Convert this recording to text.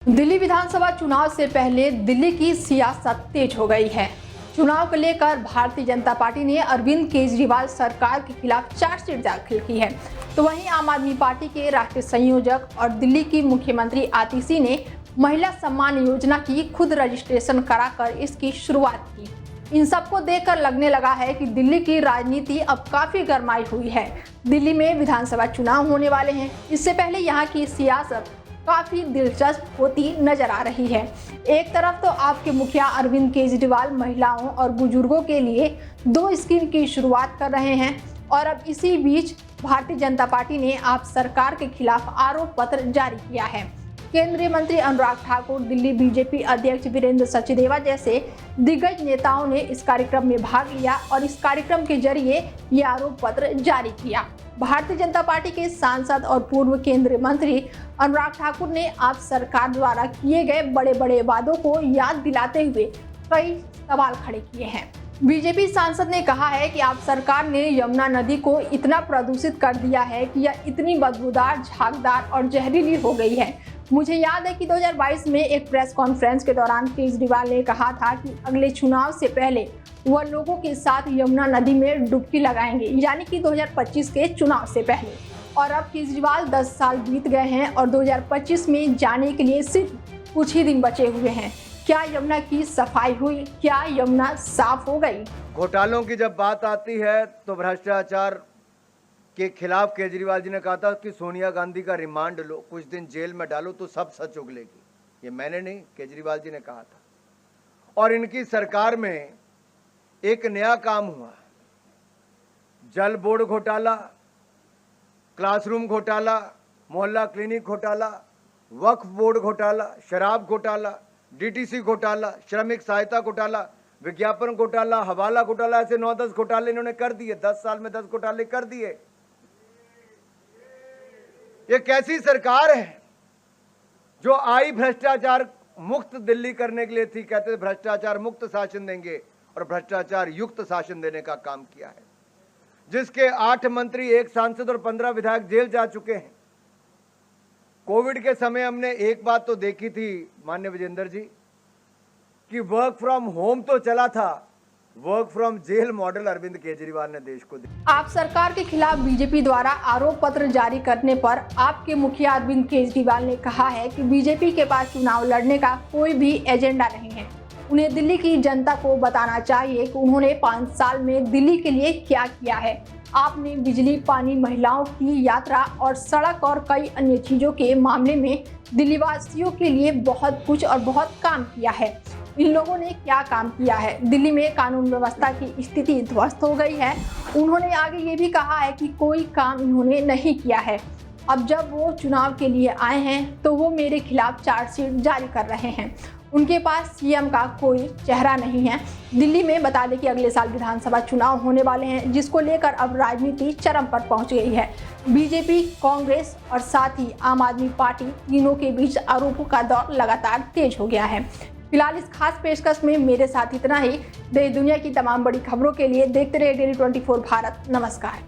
दिल्ली विधानसभा चुनाव से पहले दिल्ली की सियासत तेज हो गई है। चुनाव को लेकर भारतीय जनता पार्टी ने अरविंद केजरीवाल सरकार के खिलाफ चार्जशीट दाखिल की है, तो वहीं आम आदमी पार्टी के राष्ट्रीय संयोजक और दिल्ली की मुख्यमंत्री आतिशी ने महिला सम्मान योजना की खुद रजिस्ट्रेशन कराकर इसकी शुरुआत की। इन सबको देखकर लगने लगा है कि दिल्ली की राजनीति अब काफी गरमाई हुई है। दिल्ली में विधानसभा चुनाव होने वाले हैं। इससे पहले यहाँ की सियासत काफी दिलचस्प होती नजर आ रही है। एक तरफ तो आपके मुखिया अरविंद केजरीवाल महिलाओं और बुजुर्गों के लिए 2 स्कीम की शुरुआत कर रहे हैं, और अब इसी बीच भारतीय जनता पार्टी ने आप सरकार के खिलाफ आरोप पत्र जारी किया है। केंद्रीय मंत्री अनुराग ठाकुर, दिल्ली बीजेपी अध्यक्ष वीरेंद्र सचदेवा जैसे दिग्गज नेताओं ने इस कार्यक्रम में भाग लिया और इस कार्यक्रम के जरिए ये आरोप पत्र जारी किया। भारतीय जनता पार्टी के सांसद और पूर्व केंद्रीय मंत्री अनुराग ठाकुर ने आप सरकार द्वारा किए गए बड़े बड़े वादों को याद दिलाते हुए कई सवाल खड़े किए हैं। बीजेपी सांसद ने कहा है कि आप सरकार ने यमुना नदी को इतना प्रदूषित कर दिया है कि यह इतनी बदबूदार, झागदार और जहरीली हो गई है। मुझे याद है कि 2022 में एक प्रेस कॉन्फ्रेंस के दौरान केजरीवाल ने कहा था कि अगले चुनाव से पहले वह लोगों के साथ यमुना नदी में डुबकी लगाएंगे, यानी कि 2025 के चुनाव से पहले। और अब केजरीवाल 10 साल बीत गए हैं और 2025 में जाने के लिए सिर्फ कुछ ही दिन बचे हुए हैं। क्या यमुना की सफाई हुई? क्या यमुना साफ हो गई? घोटालों की जब बात आती है तो भ्रष्टाचार के खिलाफ केजरीवाल जी ने कहा था कि सोनिया गांधी का रिमांड लो, कुछ दिन जेल में डालो तो सब सच उगलेगी। ये मैंने नहीं, केजरीवाल जी ने कहा था। और इनकी सरकार में एक नया काम हुआ, जल बोर्ड घोटाला, क्लासरूम घोटाला, मोहल्ला क्लिनिक घोटाला, वक्फ बोर्ड घोटाला, शराब घोटाला, डीटीसी घोटाला, श्रमिक सहायता घोटाला, विज्ञापन घोटाला, हवाला घोटाला, ऐसे 9-10 घोटाले इन्होंने कर दिए। 10 साल में 10 घोटाले कर दिए। ये कैसी सरकार है जो आई भ्रष्टाचार मुक्त दिल्ली करने के लिए थी। कहते थे भ्रष्टाचार मुक्त शासन देंगे और भ्रष्टाचार युक्त शासन देने का काम किया है, जिसके 8 मंत्री, 1 सांसद और 15 विधायक जेल जा चुके हैं। कोविड के समय हमने एक बात तो देखी थी माननीय विजेंद्र जी, कि वर्क फ्रॉम होम तो चला था, work from jail model Arvind Kejriwal ने देश को दिया। आप सरकार के खिलाफ बीजेपी द्वारा आरोप पत्र जारी करने पर आपके मुखिया अरविंद केजरीवाल ने कहा है कि बीजेपी के पास चुनाव लड़ने का कोई भी एजेंडा नहीं है। उन्हें दिल्ली की जनता को बताना चाहिए कि उन्होंने 5 साल में दिल्ली के लिए क्या किया है। आपने बिजली, पानी, महिलाओं की यात्रा और सड़क और कई अन्य चीजों के मामले में दिल्ली वासियों के लिए बहुत कुछ और बहुत काम किया है। इन लोगों ने क्या काम किया है? दिल्ली में कानून व्यवस्था की स्थिति ध्वस्त हो गई है। उन्होंने आगे ये भी कहा है कि कोई काम इन्होंने नहीं किया है। अब जब वो चुनाव के लिए आए हैं तो वो मेरे खिलाफ चार्जशीट जारी कर रहे हैं। उनके पास सीएम का कोई चेहरा नहीं है। दिल्ली में बता दें कि अगले साल विधानसभा चुनाव होने वाले हैं, जिसको लेकर अब राजनीति चरम पर पहुंच गई है। बीजेपी, कांग्रेस और साथ ही आम आदमी पार्टी, तीनों के बीच आरोपों का दौर लगातार तेज हो गया है। फिलहाल इस खास पेशकश में मेरे साथ इतना ही। देश दुनिया की तमाम बड़ी खबरों के लिए देखते रहिए डेली 24 भारत। नमस्कार।